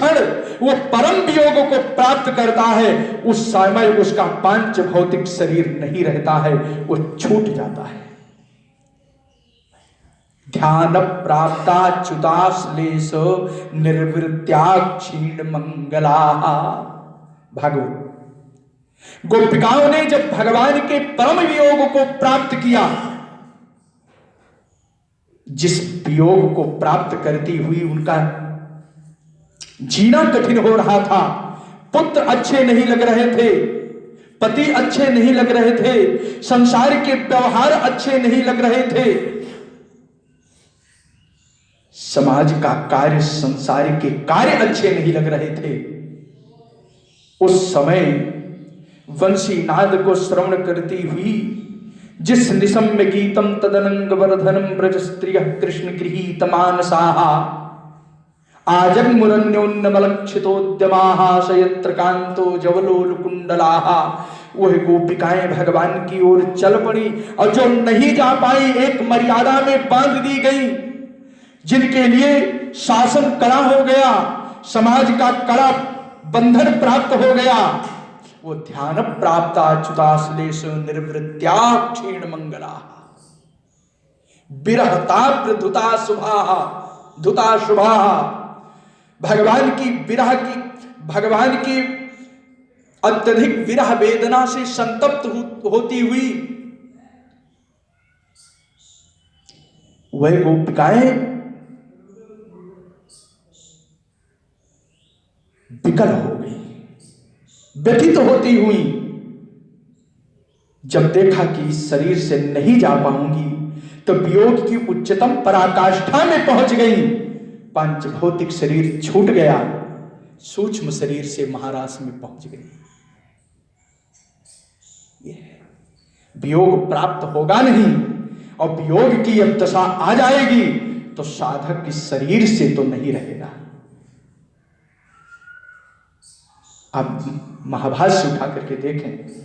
क्षण वो परम वियोग को प्राप्त करता है, उस समय उसका पांच भौतिक शरीर नहीं रहता है, वो छूट जाता है। ध्यान प्राप्ता च्युताश्लेष निर्वृत्या क्षीण मंगला। भागवत। गोपिकाओं ने जब भगवान के परम वियोग को प्राप्त किया, जिस वियोग को प्राप्त करती हुई उनका जीना कठिन हो रहा था, पुत्र अच्छे नहीं लग रहे थे, पति अच्छे नहीं लग रहे थे, संसार के व्यवहार अच्छे नहीं लग रहे थे, समाज का कार्य, संसार के कार्य अच्छे नहीं लग रहे थे, उस समय वंशी नाद को श्रवण करती हुई जिस निशम्य गीतम तदनंग वर्धनम ब्रज स्त्रिय कृष्ण गृहीत मानसाहा आजन्मुरन्योन्नमलक्षितोद्यमाः शयत्र कांतो जवलोलकुंडलाः। वह गोपिकाएं भगवान की ओर चल पड़ी, और जो नहीं जा पाई, एक मर्यादा में बांध दी गई, जिनके लिए शासन कड़ा हो गया, समाज का कड़ा बंधन प्राप्त हो गया, वो ध्यान प्राप्त अच्युताश्लेष निर्वृत्या क्षीण मंगला। विरहताप्र धुता शुभा। भगवान की अत्यधिक विरह वेदना से संतप्त होती हुई वह गोपिकाएं विकल हो गई, व्यथित होती हुई। जब देखा कि इस शरीर से नहीं जा पाऊंगी, तो वियोग की उच्चतम पराकाष्ठा में पहुंच गई। पंच भौतिक शरीर छूट गया, सूक्ष्म शरीर से महाराज में पहुंच गई। वियोग प्राप्त होगा नहीं, और वियोग की अब दशा आ जाएगी तो साधक इस शरीर से तो नहीं रहेगा। आप महाभाष्य उठा करके देखें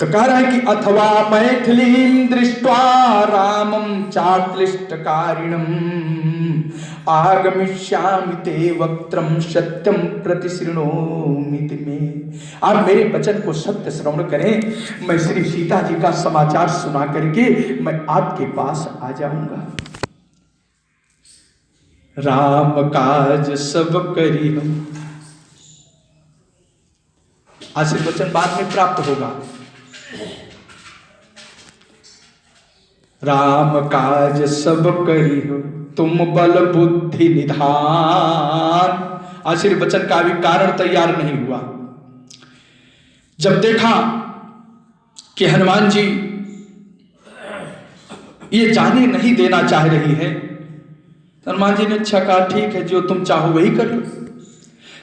तो कह रहा है कि अथवा मैथिलीं दृष्ट्वा रामं चाक्लिष्टकारिणं आगमिष्यामि ते वक्त्रं सत्यं प्रतिशृणोमि मे। आप मेरे वचन को सत्य श्रवण करें, मैं श्री सीता जी का समाचार सुना करके मैं आपके पास आ जाऊंगा। राम काज सब करी हम, आशीर्वचन बाद में प्राप्त होगा। राम काज सब करी हो तुम बल बुद्धि निधान। आशीर्वचन का भी कारण तैयार नहीं हुआ। जब देखा कि हनुमान जी ये जाने नहीं देना चाह रही है, हनुमान जी ने अच्छा कहा, ठीक है, जो तुम चाहो वही कर लो।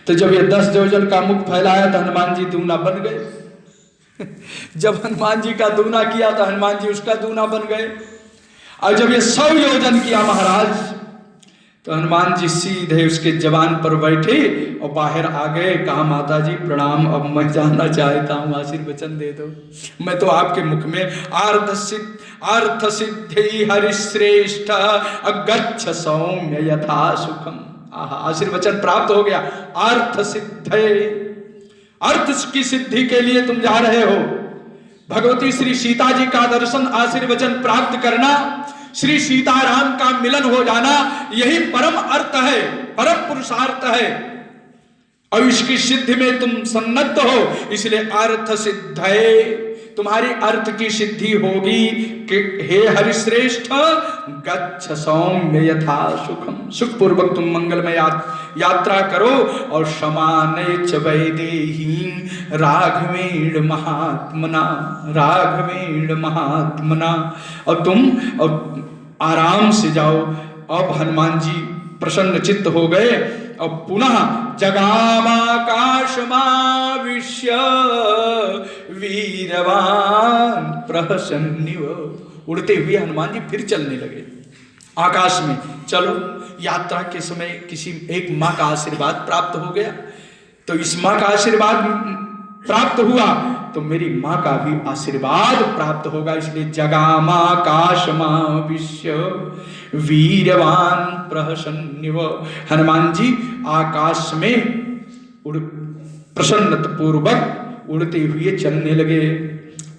तो जब ये 10 योजन का मुख फैलाया तो हनुमान जी दूना बन गए। जब हनुमान जी का दूना किया तो हनुमान जी उसका दूना बन गए। और जब ये 100 योजन किया महाराज, तो हनुमान जी सीधे उसके जवान पर बैठे और बाहर आ गए। कहा, माता जी प्रणाम, अब मैं जानना चाहता हूँ, आशीर्वचन दे दो। मैं तो आपके मुख में अर्थ सिद्धि हरिश्रेष्ठ अगच्छ सौम्य यथा सुखम। आशीर्वचन प्राप्त हो गया। अर्थ सिद्धे, अर्थ की सिद्धि के लिए तुम जा रहे हो। भगवती श्री सीता जी का दर्शन, आशीर्वचन प्राप्त करना, श्री सीताराम का मिलन हो जाना, यही परम अर्थ है, परम पुरुषार्थ है। और इसकी सिद्धि में तुम सन्नद्ध हो, इसलिए अर्थ सिद्धे, तुम्हारी अर्थ की सिद्धि होगी कि हे हरिश्रेष्ठ गच्छ सौम्य यथा सुखम। सुखपूर्वक तुम मंगलमय यात्रा करो। और समाने च वैदेहीं राघवेण महात्मना, राघवेण महात्मना। और तुम आराम से जाओ। अब हनुमान जी प्रसन्न चित्त हो गए और पुनः जगामाकाशमाविश्य वीरवान प्रहसन्निव। उड़ते हुए हनुमान जी फिर चलने लगे आकाश में। चलो, यात्रा के समय किसी एक माँ का आशीर्वाद प्राप्त हो गया, तो इस माँ का आशीर्वाद प्राप्त हुआ तो मेरी माँ का भी आशीर्वाद प्राप्त होगा। इसलिए जगामाकाशमाविश्य वीरवान प्रहसन्निव। हनुमान जी आकाश में प्रसन्नता पूर्वक उड़ते हुए चलने लगे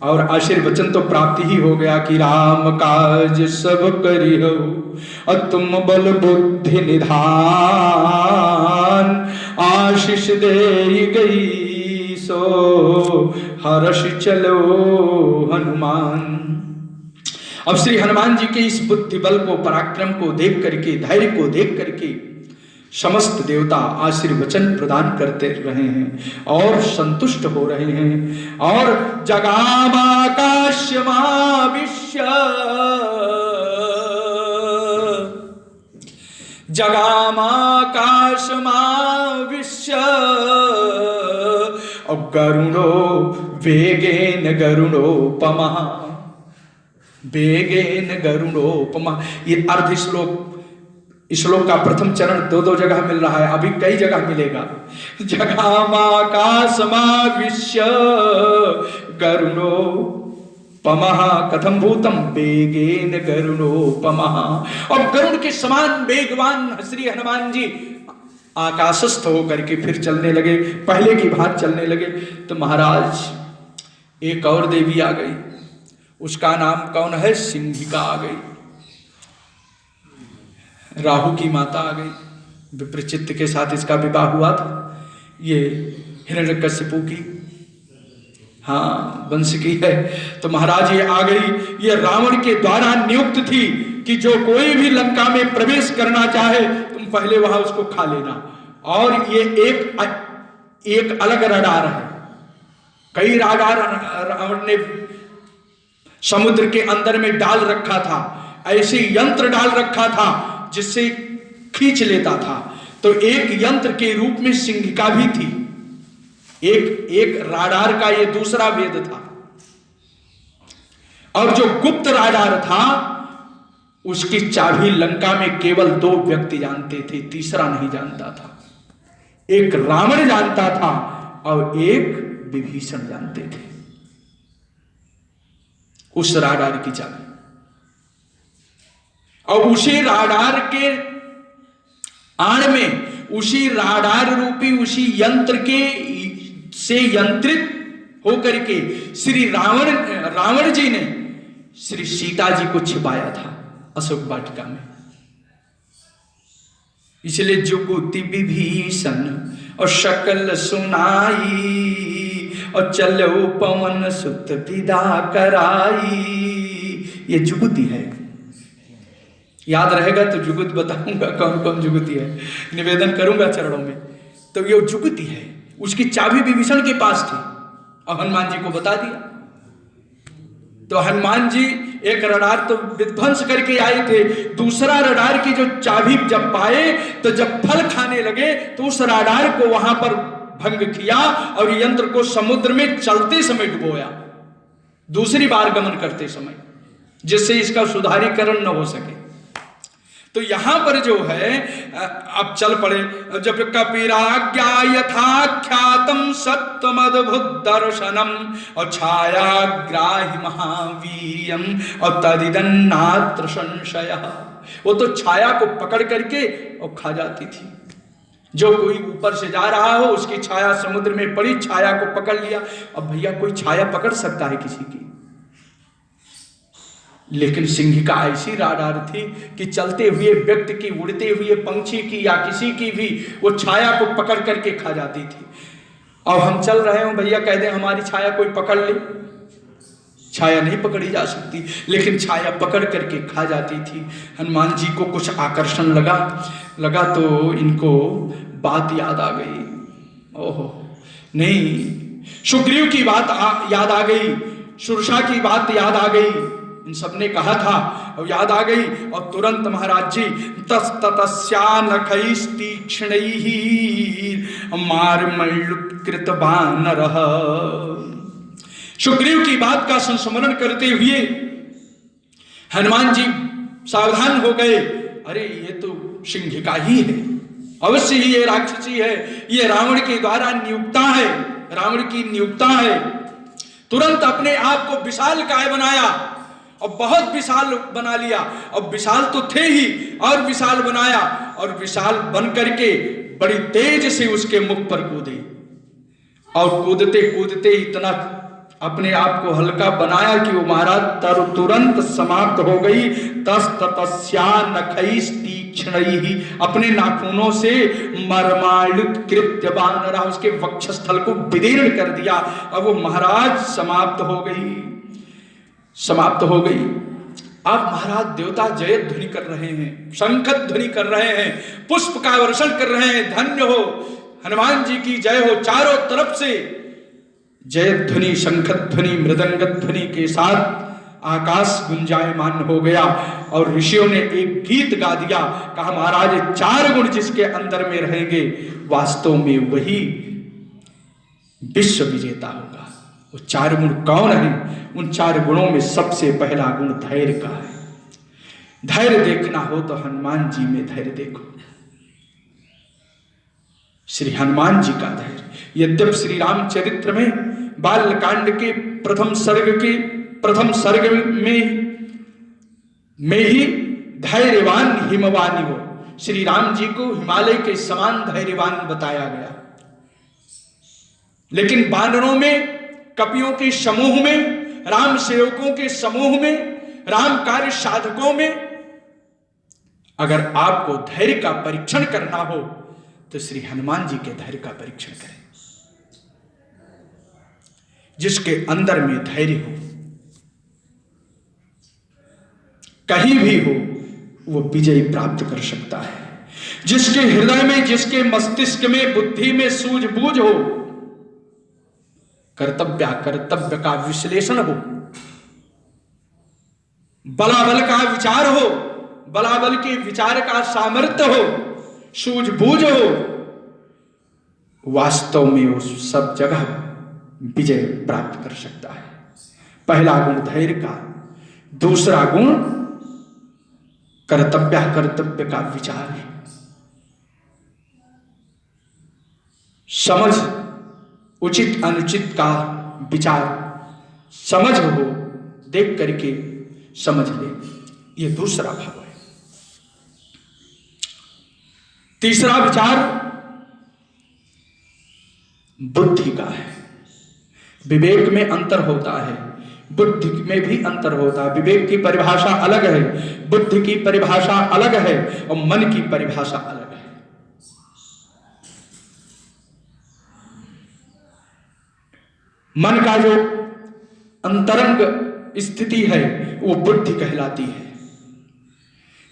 और आशीर्वचन तो प्राप्ति ही हो गया कि राम काज सब करिहो और तुम बल बुद्धि निधान, आशीष दे गई सो हर्ष चलो हनुमान। अब श्री हनुमान जी के इस बुद्धि बल को, पराक्रम को देख करके, धैर्य को देख करके समस्त देवता आशीर्वचन प्रदान करते रहे हैं और संतुष्ट हो रहे हैं। और जगामाकाशमाविश्य और गरुड़ो वेगेन गरुड़ोपमा, वेगेन गरुड़ोपमा। ये अर्ध श्लोक का प्रथम चरण दो जगह मिल रहा है, अभी कई जगह मिलेगा। जगामाकाशमाविश्य गरुड़ोपमः कथम भूतम वेगेन गरुड़ोपमः। और गरुड़ के समान वेगवान श्री हनुमान जी आकाशस्थ होकर के फिर चलने लगे, पहले की बात चलने लगे। तो महाराज एक और देवी आ गई, उसका नाम कौन है? सिंहिका आ गई। राहु की माता आ गई, विप्रचित्त के साथ इसका विवाह हुआ था। ये हिरण्यकशिपु की वंश की है। तो महाराज ये आ गई, ये रावण के द्वारा नियुक्त थी कि जो कोई भी लंका में प्रवेश करना चाहे तुम पहले वहां उसको खा लेना। और ये एक अलग रडार है, कई रडार रावण ने समुद्र के अंदर में डाल रखा था, ऐसे यंत्र डाल रखा था जिससे खींच लेता था। तो एक यंत्र के रूप में सिंहिका भी थी, एक राडार का ये दूसरा वेद था। और जो गुप्त राडार था उसकी चाबी लंका में केवल 2 व्यक्ति जानते थे, तीसरा नहीं जानता था। एक रावण जानता था और एक विभीषण जानते थे उस राडार की चाबी। और उसी राडार के आड़ में, उसी राडार रूपी उसी यंत्र के से यंत्रित होकर के श्री रावण जी ने श्री सीता जी को छिपाया था अशोक वाटिका में। इसलिए जुगुति विभीषण और शकल सुनाई और चलो पवन सुत विदा कराई। ये जुगुति है, याद रहेगा तो जुगुत बताऊंगा कौन कौन जुगुति है, निवेदन करूंगा चरणों में। तो ये जुगुति है, उसकी चाबी विभीषण के पास थी और हनुमान जी को बता दिया। तो हनुमान जी एक रडार तो विध्वंस करके आए थे, दूसरा रडार की जो चाबी जब पाए तो जब फल खाने लगे तो उस रडार को वहां पर भंग किया और यंत्र को समुद्र में चलते समय डुबोया, दूसरी बार गमन करते समय, जिससे इसका सुधारीकरण न हो सके। तो यहां पर जो है अब चल पड़े, जब कपिराज्ञा यथाख्यातम सत्वमद्भुत दर्शनम और छायाग्राहि महावीर्यम और तदिदन्नात्र संशय। वो तो छाया को पकड़ करके और खा जाती थी। जो कोई ऊपर से जा रहा हो उसकी छाया समुद्र में पड़ी, छाया को पकड़ लिया। अब भैया कोई छाया पकड़ सकता है किसी की? लेकिन सिंहिका ऐसी राडार थी कि चलते हुए व्यक्ति की, उड़ते हुए पंछी की या किसी की भी वो छाया को पकड़ करके खा जाती थी। और हम चल रहे हो भैया, कह दे हमारी छाया कोई पकड़ ले, छाया नहीं पकड़ी जा सकती, लेकिन छाया पकड़ करके खा जाती थी। हनुमान जी को कुछ आकर्षण लगा तो इनको बात याद आ गई। ओहो नहीं, सुग्रीव की बात याद आ गई, सुरसा की बात याद आ गई, इन सबने कहा था और याद आ गई। और तुरंत महाराज जी मारमल्लुत्कृत बानरः, सुग्रीव की बात का संस्मरण करते हुए हनुमान जी सावधान हो गए। अरे ये तो सिंहिका ही है, अवश्य ही ये राक्षसी है, ये रावण के द्वारा नियुक्ता है, रावण की नियुक्ता है। तुरंत अपने आप को विशालकाय बनाया और बहुत विशाल बना लिया, और विशाल तो थे ही और विशाल बनाया, और विशाल बन करके बड़ी तेज से उसके मुख पर कूदे, और कूदते कूदते इतना अपने आप को हल्का बनाया कि वो महाराज तुरंत समाप्त हो गई। तस्या नखैस् तीक्ष्णैहि, अपने नाखूनों से मर्माणुत कृत्य बानरा, उसके वक्षस्थल को विदीर्ण कर दिया, अब वो महाराज समाप्त हो गई, समाप्त हो गई। अब महाराज देवता जय ध्वनि कर रहे हैं, शंख ध्वनि कर रहे हैं, पुष्प का वर्षण कर रहे हैं, धन्य हो हनुमान जी की जय हो। चारों तरफ से जय ध्वनि, शंख ध्वनि, मृदंग ध्वनि के साथ आकाश गुंजायमान हो गया, और ऋषियों ने एक गीत गा दिया, कहा महाराज चार गुण जिसके अंदर में रहेंगे वास्तव में वही विश्व विजेता होगा। वो चार गुण कौन है? उन चार गुणों में सबसे पहला गुण धैर्य का है। धैर्य देखना हो तो हनुमान जी में धैर्य देखो, श्री हनुमान जी का धैर्य। यद्यप श्री रामचरित्र में बालकांड के प्रथम सर्ग में ही धैर्यवान हिमवानी हो, श्री राम जी को हिमालय के समान धैर्यवान बताया गया, लेकिन वानरों में, कपियों के समूह में, राम सेवकों के समूह में, राम कार्य साधकों में अगर आपको धैर्य का परीक्षण करना हो तो श्री हनुमान जी के धैर्य का परीक्षण करें। जिसके अंदर में धैर्य हो, कहीं भी हो, वो विजय प्राप्त कर सकता है। जिसके हृदय में, जिसके मस्तिष्क में, बुद्धि में सूझबूझ हो, कर्तव्य का विश्लेषण हो, बलाबल का विचार हो, बलाबल के विचार का सामर्थ्य हो, सूझबूझ हो, वास्तव में वो सब जगह विजय प्राप्त कर सकता है। पहला गुण धैर्य का, दूसरा गुण कर्तव्य का विचार, समझ, उचित अनुचित का विचार, समझ हो, देख करके समझ ले, ये दूसरा भाव है। तीसरा विचार बुद्धि का है। विवेक में अंतर होता है, बुद्धि में भी अंतर होता है। विवेक की परिभाषा अलग है, बुद्धि की परिभाषा अलग है, और मन की परिभाषा अलग है। मन का जो अंतरंग स्थिति है वो बुद्धि कहलाती है।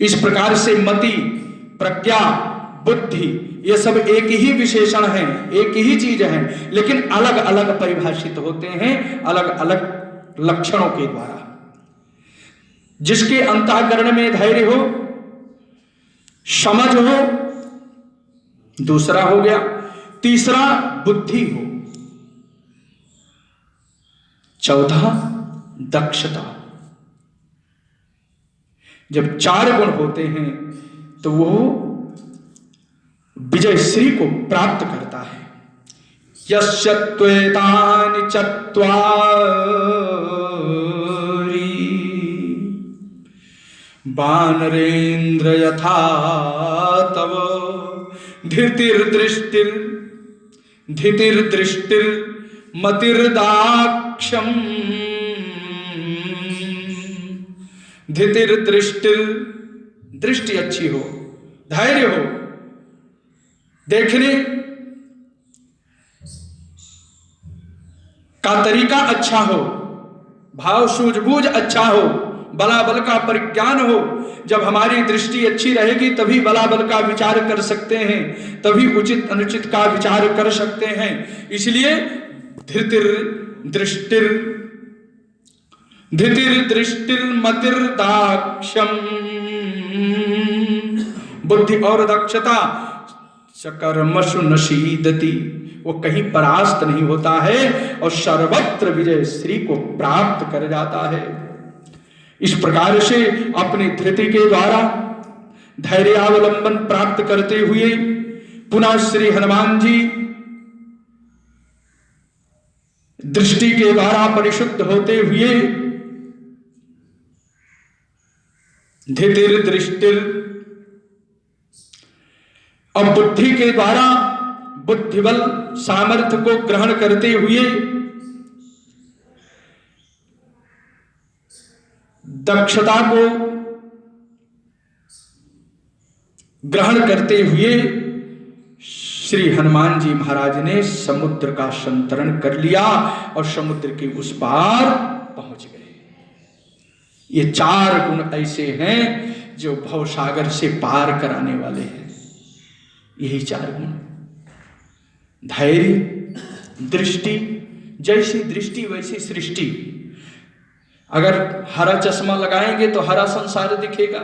इस प्रकार से मति, प्रज्ञा, बुद्धि ये सब एक ही विशेषण है, एक ही चीज है, लेकिन अलग अलग परिभाषित होते हैं अलग अलग लक्षणों के द्वारा। जिसके अंतःकरण में धैर्य हो, समझ हो, दूसरा हो गया। तीसरा बुद्धि हो, चौथा दक्षता। जब चार गुण होते हैं तो वो विजय श्री को प्राप्त करता है। यस्य त्वेतानि चत्वारि वानरेन्द्र यथा तव धीतिर्दृष्टिर् मतिर्दाक्ष्यम। धीतिर्दृष्टिर्, दृष्टि अच्छी हो, धैर्य हो, देखने का तरीका अच्छा हो, भाव सूझबूझ अच्छा हो, बलाबल का परिज्ञान हो। जब हमारी दृष्टि अच्छी रहेगी तभी बलाबल का विचार कर सकते हैं, तभी उचित अनुचित का विचार कर सकते हैं। इसलिए धीतिर्दृष्टिर्मतिर्दाक्ष्यम, बुद्धि और दक्षता। सकर्मसु नशीदति, वो कहीं परास्त नहीं होता है और सर्वत्र विजय श्री को प्राप्त कर जाता है। इस प्रकार से अपनी धृति के द्वारा धैर्यावलंबन प्राप्त करते हुए पुनः श्री हनुमान जी दृष्टि के द्वारा परिशुद्ध होते हुए धितिर दृष्टिर, अब बुद्धि के द्वारा बुद्धिबल सामर्थ्य को ग्रहण करते हुए दक्षता को ग्रहण करते हुए श्री हनुमान जी महाराज ने समुद्र का संतरण कर लिया और समुद्र के उस पार पहुंच गए। ये 4 गुण ऐसे हैं जो भवसागर से पार कराने वाले हैं। यही 4 गुण, धैर्य, दृष्टि, जैसी दृष्टि वैसी सृष्टि। अगर हरा चश्मा लगाएंगे तो हरा संसार दिखेगा,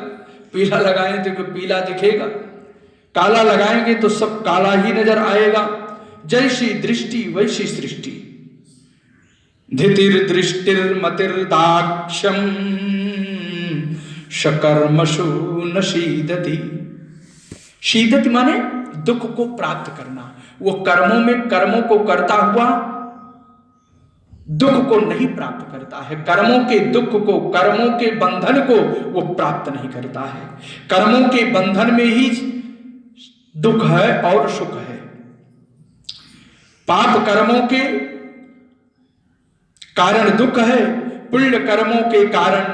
पीला लगाएंगे तो पीला दिखेगा, काला लगाएंगे तो सब काला ही नजर आएगा। जैसी दृष्टि वैसी सृष्टि। धितिर दृष्टिर मतिर्दाक्ष्यम शकर्मशु न शीदति। शीदति माने दुख को प्राप्त करना। वो कर्मों में कर्मों को करता हुआ दुख को नहीं प्राप्त करता है। कर्मों के दुख को, कर्मों के बंधन को वो प्राप्त नहीं करता है। कर्मों के बंधन में ही दुख है और सुख है। पाप कर्मों के कारण दुख है, पुण्य कर्मों के कारण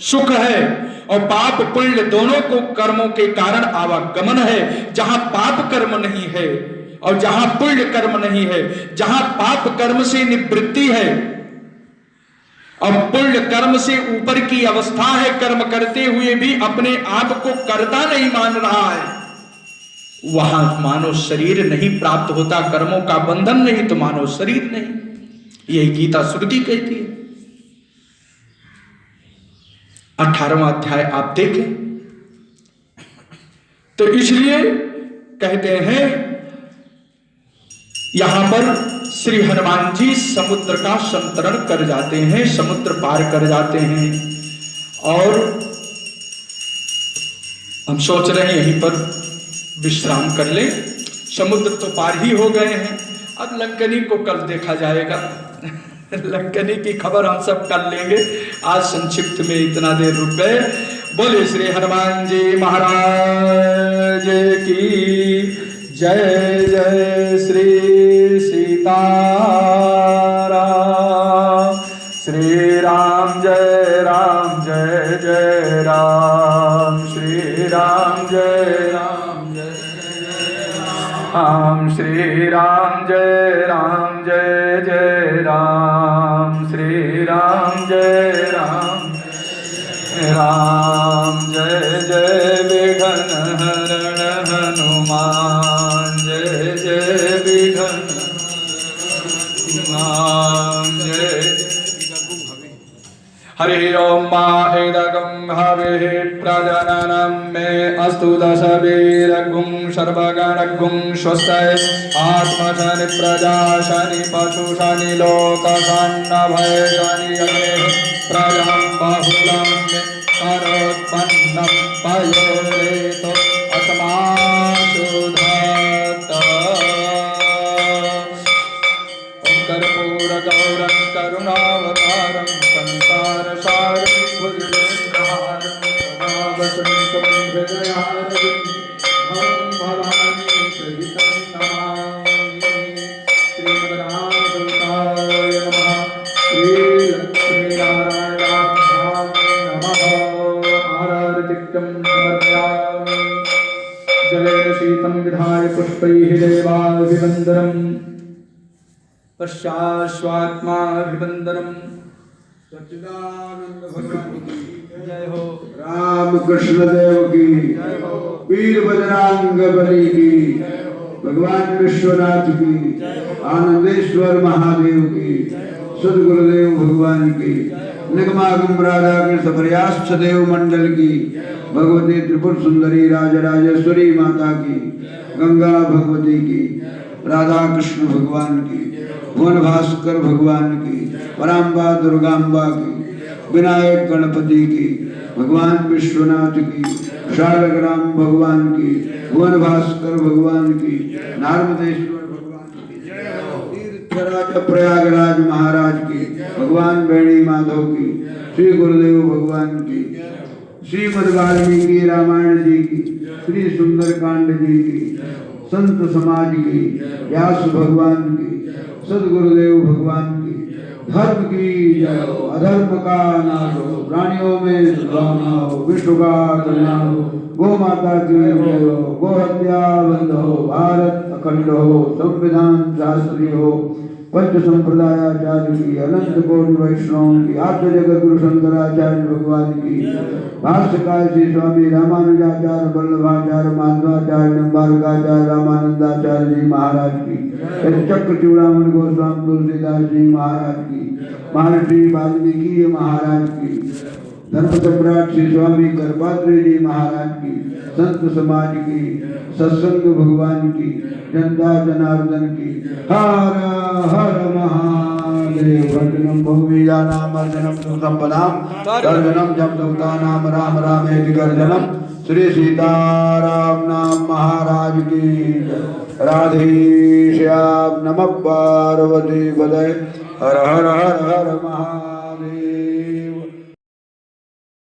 सुख है। और पाप पुण्य दोनों को कर्मों के कारण आवागमन है। जहां पाप कर्म नहीं है और जहां पुण्य कर्म नहीं है, जहां पाप कर्म से निवृत्ति है और पुण्य कर्म से ऊपर की अवस्था है, कर्म करते हुए भी अपने आप को कर्ता नहीं मान रहा है, वहां मानव शरीर नहीं प्राप्त होता। कर्मों का बंधन नहीं तो मानव शरीर नहीं। यही गीता श्रुति कहती है। 18वां अध्याय आप देखें तो इसलिए कहते हैं यहां पर श्री हनुमान जी समुद्र का संतरण कर जाते हैं, समुद्र पार कर जाते हैं। और हम सोच रहे हैं यहीं पर विश्राम कर ले। समुद्र तो पार ही हो गए हैं, अब लंकनी को कल देखा जाएगा। लंकनी की खबर हम सब कर लेंगे। आज संक्षिप्त में इतना देर रुक गए। बोले श्री हनुमान जी महाराज की जय। जय श्री सीताराम। श्री राम जय राम, जय जय राम। श्री राम जय राम, जय राम। श्री राम जय राम, जय जय राम। श्री राम जय राम, राम जय जय विघ्न हरण हनुमान। जय जय विघ्न हनुमान। जय हरि ओम मा एदगं हविः प्रजननं मे अस्तु दशवीरगुं सर्वगणगुं स्वस्ति आत्मशनि प्रजाशनि पशुशनि लोकसन्नभयशनि अग्निः प्रजं बहुलं करोत्पन्नं पयोरेतो अस्मासु धत्तः। ओं कर्पूरगौरं करुणावतारं संसारसारं भुजगेन्द्रहारं सदा वसन्तं हृदयारविन्दं भवानी सहितं नमामि। श्रीमद्रामदूताय नमः। श्रीलक्ष्मीनारायणाभ्यां नमः। आरतिक्तं समर्पयामि। जलेन शीतं विधाय पुष्पैः देवाभिवन्दनम् पश्चाश्वात्माभिवन्दनम्। सच्चिदानंद भगवान की जय हो। राम कृष्ण देव की जय हो। वीर बजरंग बली की जय हो। भगवान विश्वनाथ की जय हो। आनंदेश्वर महादेव की जय हो। सद्गुरुदेव भगवान की निगमागम राधा कृष्ण प्रयास देव मंडल की भगवती त्रिपुर सुंदरी राजराजेश्वरी माता की, गंगा भगवती की, राधा कृष्ण भगवान की, भुवन भास्कर भगवान की, पराम्बा दुर्गाम्बा की, विनायक गणपति की, भगवान विश्वनाथ की, शालग्राम भगवान की, भुवन भास्कर भगवान की, नारदेश्वर भगवान की, तीर्थराज प्रयागराज महाराज की, भगवान वेणी माधव की, श्री गुरुदेव भगवान की, श्रीमद् वाल्मीकि रामायण जी की, श्री सुंदरकांड जी की, संत समाज की, व्यास भगवान की, सदगुरुदेव भगवान की, धर्म की जय हो, अधर्म का नाश हो, प्राणियों में सद्भावना हो, विश्व का कल्याण हो, गौ माता की जय हो, गो हत्या बंद हो, भारत अखंड हो, संविधान शास्त्री हो, पंच संप्रदायाचार्य की, अनंत कोटि वैष्णव की, आद्य जगत गुरु शंकराचार्य भगवान की, भाष्यकार श्री स्वामी रामानुजाचार्य वल्लभाचार्य माधवाचार्य निम्बारकाचार्य रामानंदाचार्य जी महाराज की, चक्र चूड़ामणि गोस्वामी तुलसीदास जी महाराज की, महर्षि वाल्मीकि महाराज की, धर्म सम्राट श्री स्वामी करपात्री जी महाराज की, संत समाज की, सत्संग भगवान की, जनता जनार्दन की, हर हर महादेव। भजनम भूमिजानाम अर्जनम सुसंपदाम गर्जनम जपदूतानाम राम रामेति गर्जनम। श्री सीताराम नाम महाराज की राधे श्याम। नमः पार्वती पदये। हर हर हर हर महादेव।